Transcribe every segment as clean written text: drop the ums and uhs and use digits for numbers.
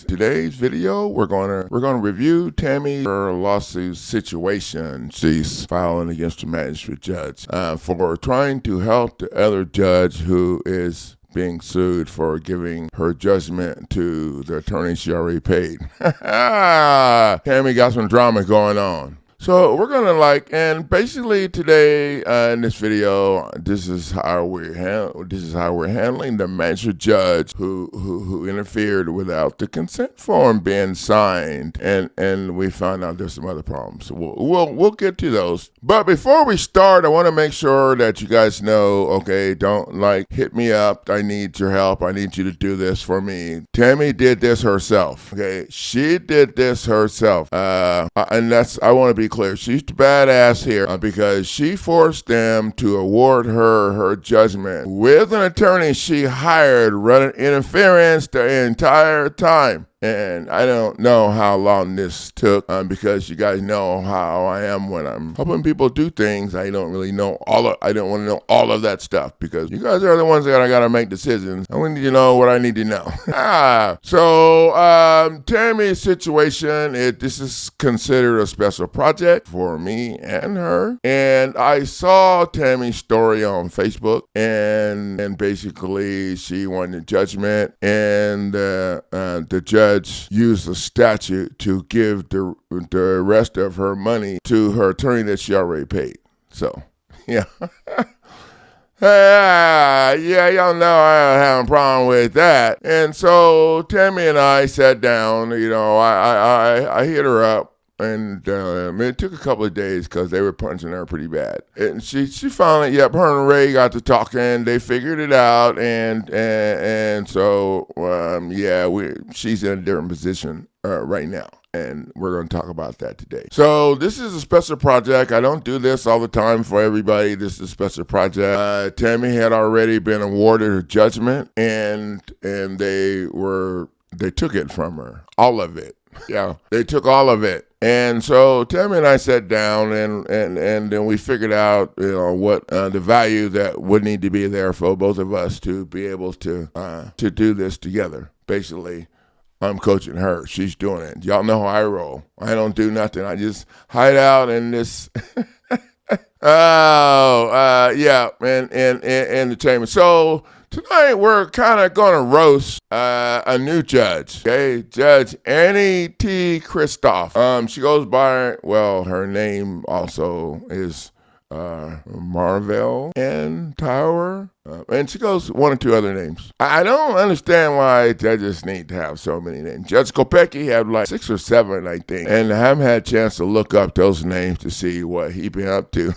Today's video, we're gonna review Tammy, her lawsuit situation she's filing against the magistrate judge for trying to help the other judge who is being sued for giving her judgment to the attorney she already paid. Tammy got some drama going on. So we're gonna and basically today in this video, this is how we're handling the magistrate judge who interfered without the consent form being signed, and we found out there's some other problems. So we'll get to those. But before we start, I want to make sure that you guys know, okay, don't hit me up. I need your help. I need you to do this for me. Tammy did this herself. Okay, she did this herself, and I want to be clear. She's the badass here because she forced them to award her judgment with an attorney she hired running interference the entire time. And I don't know how long this took because you guys know how I am when I'm helping people do things. I don't really know I don't want to know all of that stuff because you guys are the ones that I got to make decisions. I need to know what I need to know. So Tammy's situation, this is considered a special project for me and her. And I saw Tammy's story on Facebook, and basically she wanted judgment, and the judge used the statute to give the rest of her money to her attorney that she already paid. So, yeah. Y'all know I don't have a problem with that. And so Tammy and I sat down, I hit her up. And it took a couple of days because they were punching her pretty bad. And she finally, her and Ray got to talking. They figured it out, and so she's in a different position right now, and we're going to talk about that today. So this is a special project. I don't do this all the time for everybody. This is a special project. Tammy had already been awarded her judgment, and they took it from her, all of it. Yeah, they took all of it. And so Tammy and I sat down and then we figured out, what the value that would need to be there for both of us to be able to do this together. Basically, I'm coaching her. She's doing it. Y'all know how I roll. I don't do nothing. I just hide out in this. Entertainment. So tonight we're kind of going to roast a new judge, okay? Judge Annie T. Christoff. She goes by, her name also is Marvell and Tower. And she goes one or two other names. I don't understand why judges need to have so many names. Judge Kopecki had 6 or 7, I think. And I haven't had a chance to look up those names to see what he been up to.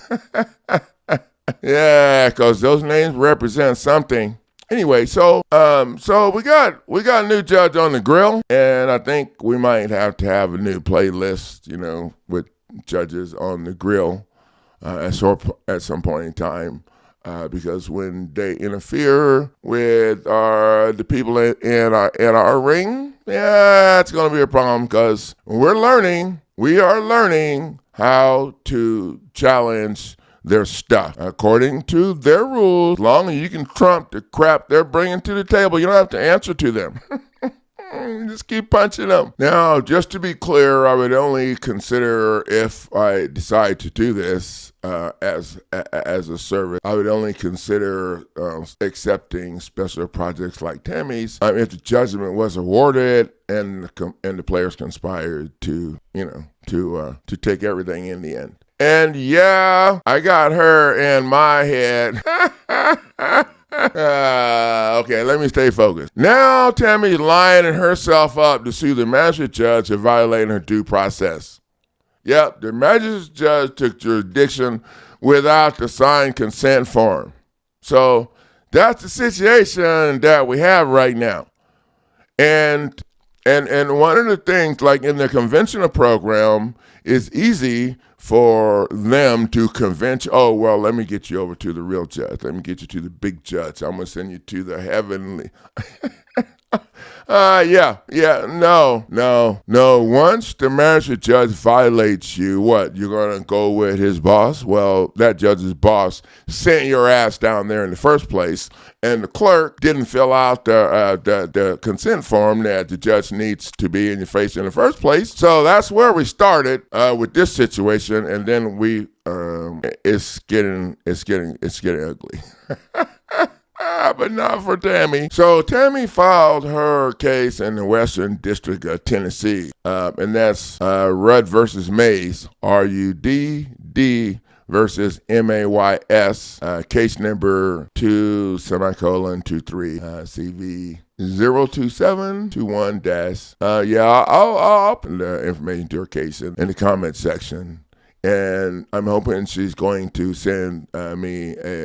Yeah, because those names represent something. Anyway, so we got a new judge on the grill, and I think we might have to have a new playlist, with judges on the grill at some point in time, because when they interfere with the people in our ring, it's going to be a problem because we are learning how to challenge their stuff according to their rules. As long as you can trump the crap they're bringing to the table, you don't have to answer to them. Just keep punching them. Now, just to be clear, I would only consider, if I decide to do this as a service, I would only consider accepting special projects like Tammy's if the judgment was awarded and the players conspired to take everything in the end. And I got her in my head. Okay, let me stay focused. Now Tammy's lining herself up to sue the magistrate judge for violating her due process. Yep, the magistrate judge took jurisdiction without the signed consent form. So that's the situation that we have right now. And one of the things, in the conventional program, it's easy for them to convince, let me get you over to the real judge. Let me get you to the big judge. I'm going to send you to the heavenly. No. Once the magistrate judge violates you, what? You're gonna go with his boss? Well, that judge's boss sent your ass down there in the first place, and the clerk didn't fill out the consent form that the judge needs to be in your face in the first place. So that's where we started with this situation, and then it's getting ugly. But not for Tammy. So Tammy filed her case in the Western District of Tennessee, and that's Rudd versus Mays, RUDD versus MAYS, case number 2:23, CV 02721-. I'll put the information to her case in the comment section, and I'm hoping she's going to send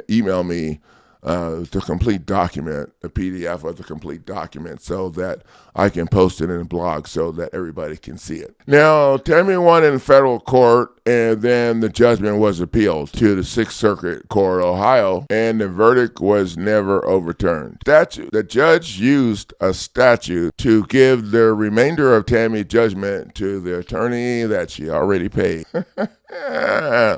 email me the complete document, the PDF of the complete document, so that I can post it in the blog so that everybody can see it. Now, Tammy won in federal court, and then the judgment was appealed to the Sixth Circuit Court, Ohio, and the verdict was never overturned. The judge used a statute to give the remainder of Tammy's judgment to the attorney that she already paid. I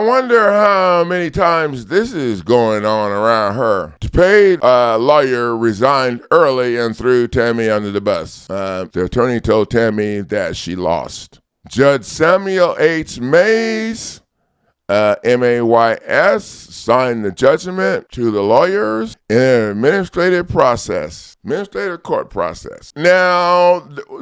wonder how many times this is going on around her. The paid lawyer resigned early and threw Tammy under the bus. The attorney told Tammy that she lost. Judge Samuel H. Mays, MAYS, signed the judgment to the lawyers in an administrative court process. Now,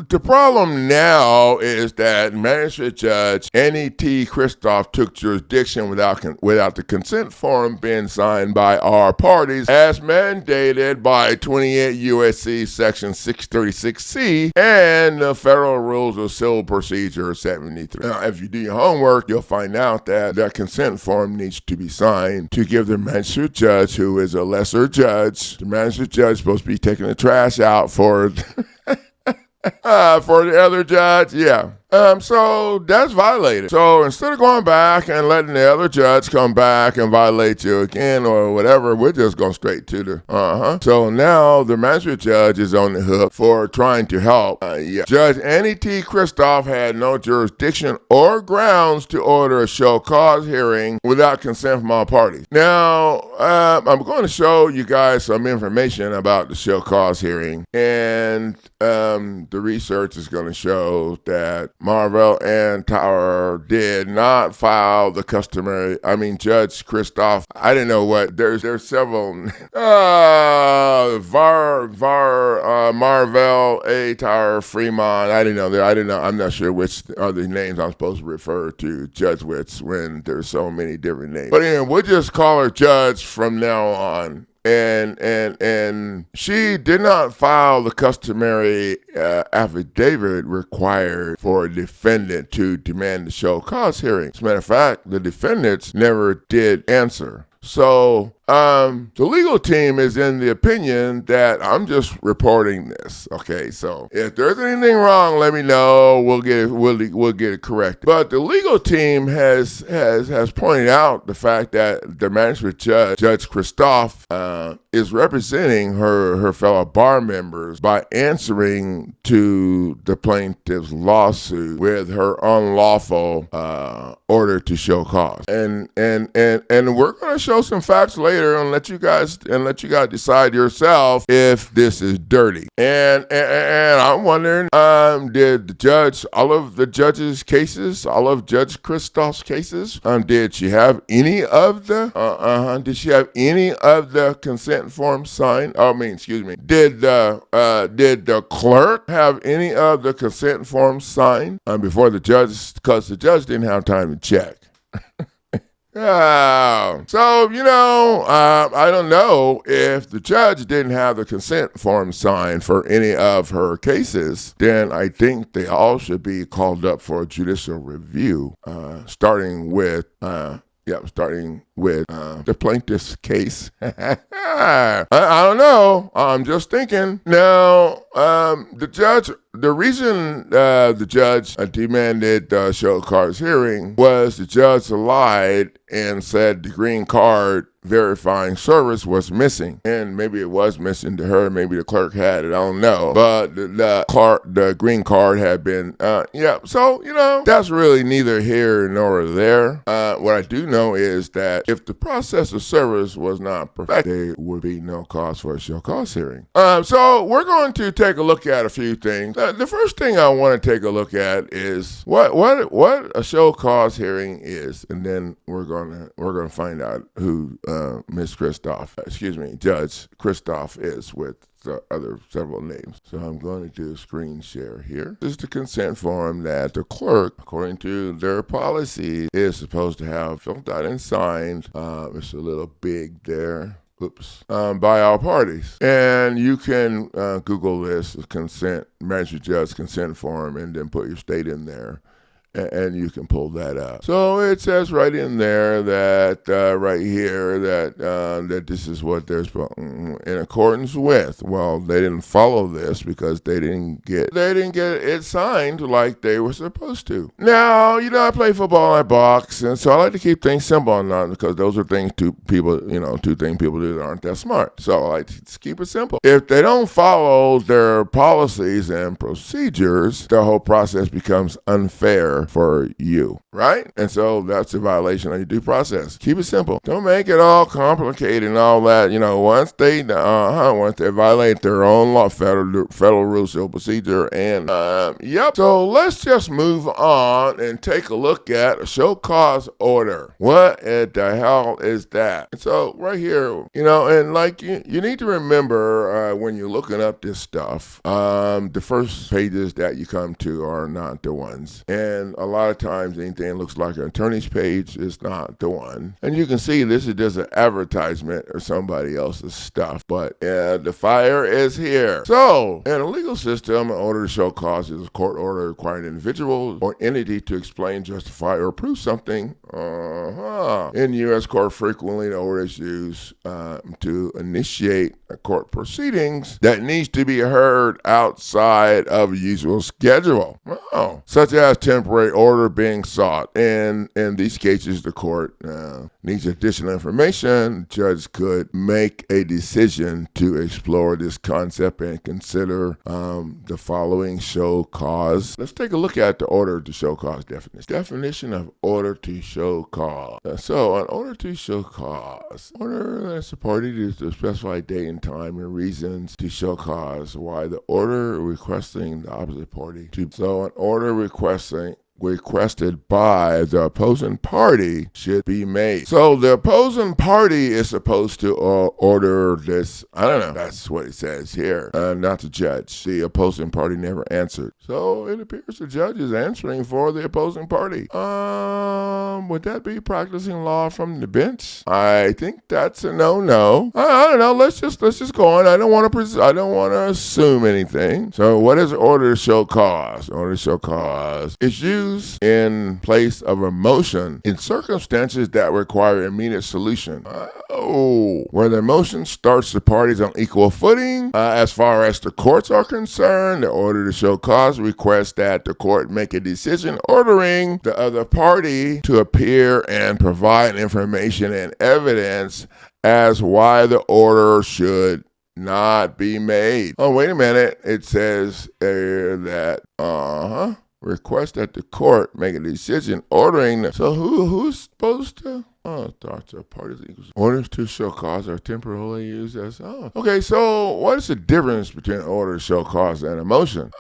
the problem now is that Magistrate Judge Annie T. Christoff took jurisdiction without the consent form being signed by our parties, as mandated by 28 U.S.C. Section 636C and the Federal Rules of Civil Procedure 73. Now, if you do your homework, you'll find out that the consent form needs to be signed to give the magistrate judge, who is a lesser judge, the magistrate judge is supposed to be taking the trash out for for the other judge. So that's violated. So instead of going back and letting the other judge come back and violate you again or whatever, we're just going straight to the So now the magistrate judge is on the hook for trying to help. Judge Annie T. Christoff had no jurisdiction or grounds to order a show cause hearing without consent from all parties. Now, I'm going to show you guys some information about the show cause hearing, and the research is going to show that Marvell and Tower did not file the customary. Judge Christoff, I didn't know what. There's several. Marvell, A. Tower, Fremont. I didn't know. I'm not sure which are the names I'm supposed to refer to Judge with when there's so many different names. But anyway, we'll just call her Judge from now on. And she did not file the customary affidavit required for a defendant to demand the show cause hearing. As a matter of fact, the defendants never did answer. So the legal team is in the opinion that I'm just reporting this. Okay, so if there's anything wrong, let me know. We'll get it corrected. But the legal team has pointed out the fact that the magistrate judge, Judge Christoff, is representing her fellow bar members by answering to the plaintiff's lawsuit with her unlawful order to show cause. And we're going to show some facts later and let you guys decide yourself if this is dirty. And I'm wondering, did the judge, all of the judge's cases, all of Judge Christoff's cases, did she have any of the consent forms signed? Did the clerk have any of the consent forms signed before the judge, because the judge didn't have time to check. I don't know if the judge didn't have the consent form signed for any of her cases, then I think they all should be called up for a judicial review, starting with the plaintiff's case. I don't know. I'm just thinking. Now, the reason the judge demanded show cause hearing was the judge lied and said the green card verifying service was missing. And maybe it was missing to her, maybe the clerk had it, I don't know. But the green card had been, so, that's really neither here nor there. What I do know is that if the process of service was not perfect, there would be no cause for a show cause hearing. So we're going to take a look at a few things. The first thing I want to take a look at is what a show cause hearing is, and then we're gonna find out who Judge Christoff is with the other several names. So I'm going to do a screen share here. This is the consent form that the clerk, according to their policy, is supposed to have filled out and signed. It's a little big there. By all parties. And you can Google this, magistrate judge consent form, and then put your state in there. And you can pull that up. So it says right in there that right here that this is what they're in accordance with. Well, they didn't follow this because they didn't get it signed like they were supposed to. Now, I play football and I box, and so I like to keep things simple because those are things two things people do that aren't that smart. So I like to keep it simple. If they don't follow their policies and procedures, the whole process becomes unfair for you, right? And so that's a violation of your due process. Keep it simple. Don't make it all complicated and all that. Once they violate their own law, federal rules, civil procedure, and So let's just move on and take a look at a show cause order. What the hell is that? And so right here, and like you need to remember when you're looking up this stuff, the first pages that you come to are not the ones. And a lot of times anything that looks like an attorney's page is not the one. And you can see this is just an advertisement or somebody else's stuff. But the fire is here. So in a legal system, an order to show cause is a court order requiring an individual or entity to explain, justify, or prove something. In U.S. court, frequently the order is used to initiate court proceedings that needs to be heard outside of usual schedule. Such as temporary order being sought. And in these cases, the court needs additional information. The judge could make a decision to explore this concept and consider the following show cause. Let's take a look at the order to show cause definition. Definition of order to show cause. So an order to show cause. Order that's a party to specify date and time and reasons to show cause why the order requesting the opposite party to. So an order requested by the opposing party should be made. So the opposing party is supposed to order this. I don't know. That's what it says here. Not the judge. The opposing party never answered. So it appears the judge is answering for the opposing party. Would that be practicing law from the bench? I think that's a no. I don't know. Let's just go on. I don't want to assume anything. So what is order to show cause? Order to show cause is used in place of a motion in circumstances that require immediate solution. Where the motion starts the parties on equal footing. As far as the courts are concerned, the order to show cause requests that the court make a decision ordering the other party to appear and provide information and evidence as why the order should not be made. Oh, wait a minute. It says that, request that the court make a decision ordering. So who's supposed to? Thoughts are parties equals. Orders to show cause are temporarily used as. Okay. So what is the difference between order to show cause and a motion?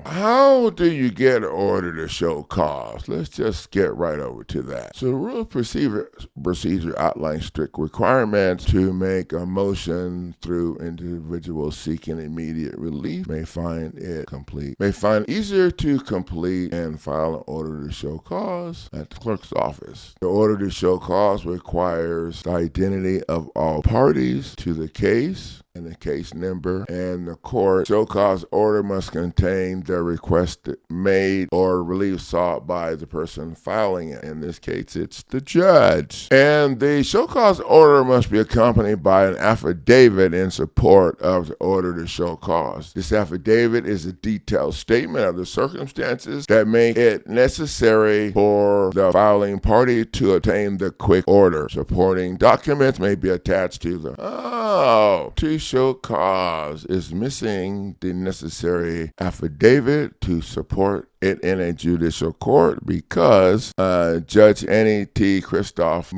How do you get an order to show cause? Let's just get right over to that. So the rule of procedure outlines strict requirements to make a motion through individuals seeking immediate relief may find it easier to complete and file an order to show cause at the clerk's office. The order to show cause requires the identity of all parties to the case and the case number, and the court show cause order must contain the request made or relief sought by the person filing it. In this case, it's the judge. And the show cause order must be accompanied by an affidavit in support of the order to show cause. This affidavit is a detailed statement of the circumstances that make it necessary for the filing party to to obtain the quick order. Supporting documents may be attached to them. Oh, to show cause is missing the necessary affidavit to support it in a judicial court because Judge Annie T. Christoff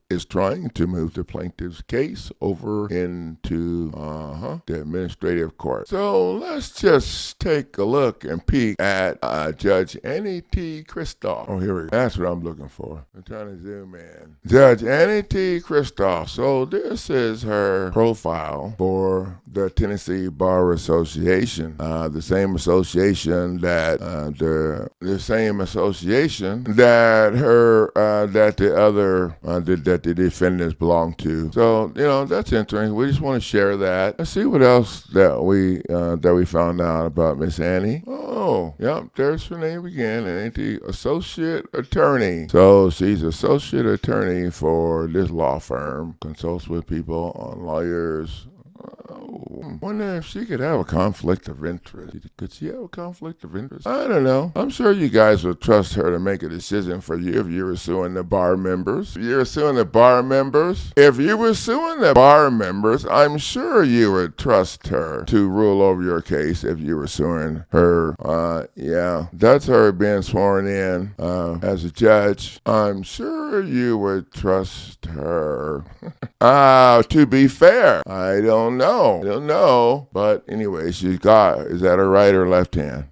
is trying to move the plaintiff's case over into the administrative court. So let's just take a look and peek at Judge Annie T. Christoff. Oh, here we go. That's what I'm looking for. I'm trying to zoom in. Judge Annie T. Christoff. So this is her profile for the Tennessee Bar Association, the same association that the defendants belong to. So that's interesting. We just want to share that. Let's see what else that we found out about Miss Annie. Oh, yep, there's her name again, Annie, associate attorney. So she's associate attorney for this law firm, consults with people on lawyers. I wonder if she could have a conflict of interest. Could she have a conflict of interest? I don't know. I'm sure you guys would trust her to make a decision for you if you were suing the bar members. If you were suing the bar members, I'm sure you would trust her to rule over your case if you were suing her. Yeah, that's her being sworn in as a judge. I'm sure you would trust her. To be fair, I don't know. But anyway, is that her right or left hand?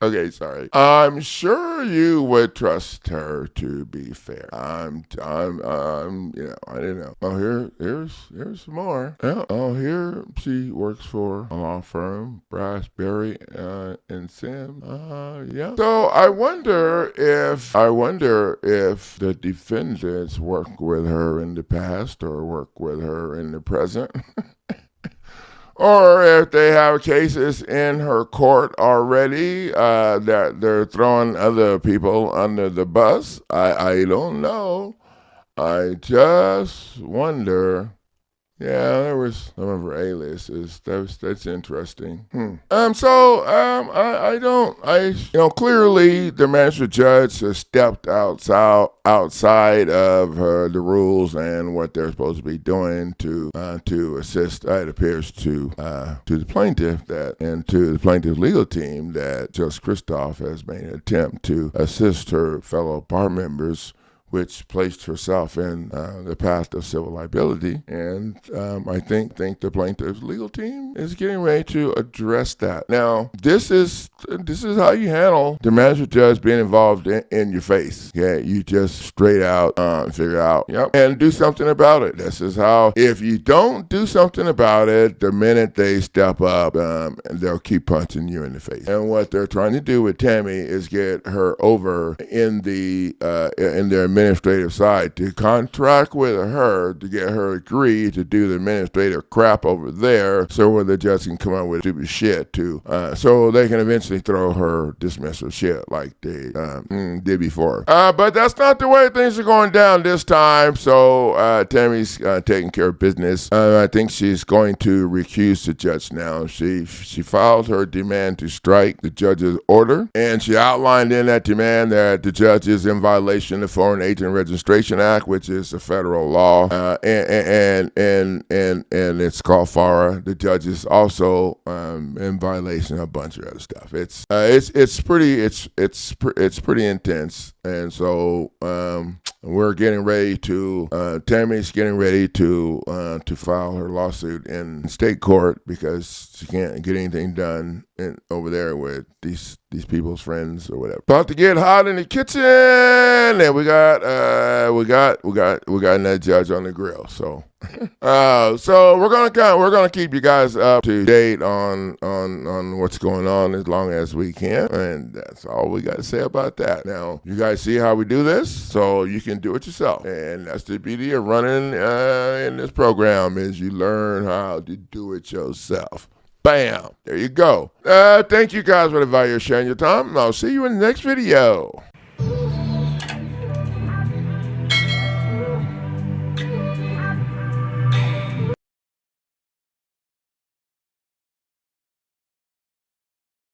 Okay, sorry. I'm sure you would trust her to be fair. I didn't know. Oh, here's some more. Yeah, here she works for a law firm, Brass, Berry, and Sim. Yeah. So I wonder if the defendants work with her in the past or work with her in the present. Or if they have cases in her court already that they're throwing other people under the bus. I don't know. I just wonder. Yeah, there was some of her aliases. That's interesting. Clearly the magistrate judge has stepped outside of the rules and what they're supposed to be doing to assist. It appears to the plaintiff and to the plaintiff's legal team that Judge Christoff has made an attempt to assist her fellow bar members, which placed herself in the path of civil liability. And I think the plaintiff's legal team is getting ready to address that. Now, this is how you handle the magistrate judge being involved in your face. Yeah, you just straight out figure out, and do something about it. This is how, if you don't do something about it, the minute they step up, they'll keep punching you in the face. And what they're trying to do with Tammy is get her over in their administrative side, to contract with her to get her agree to do the administrative crap over there, so where the judge can come up with stupid shit so they can eventually throw her dismissal shit like they did before. But that's not the way things are going down this time. So Tammy's taking care of business. I think she's going to recuse the judge now. She filed her demand to strike the judge's order, and she outlined in that demand that the judge is in violation of Foreign Agent Registration Act, which is a federal law, and it's called FARA. The judge is also in violation of a bunch of other stuff. It's pretty intense, and so we're getting ready to Tammy's getting ready to file her lawsuit in state court because she can't get anything done over there with these people's friends or whatever. About to get hot in the kitchen, and we got another judge on the grill. So so we're gonna keep you guys up to date on what's going on as long as we can, and that's all we got to say about that. Now, you guys see how we do this, so you can do it yourself, and that's the beauty of running in this program, is you learn how to do it yourself. Bam! There you go. Thank you guys for the value of sharing your time, and I'll see you in the next video.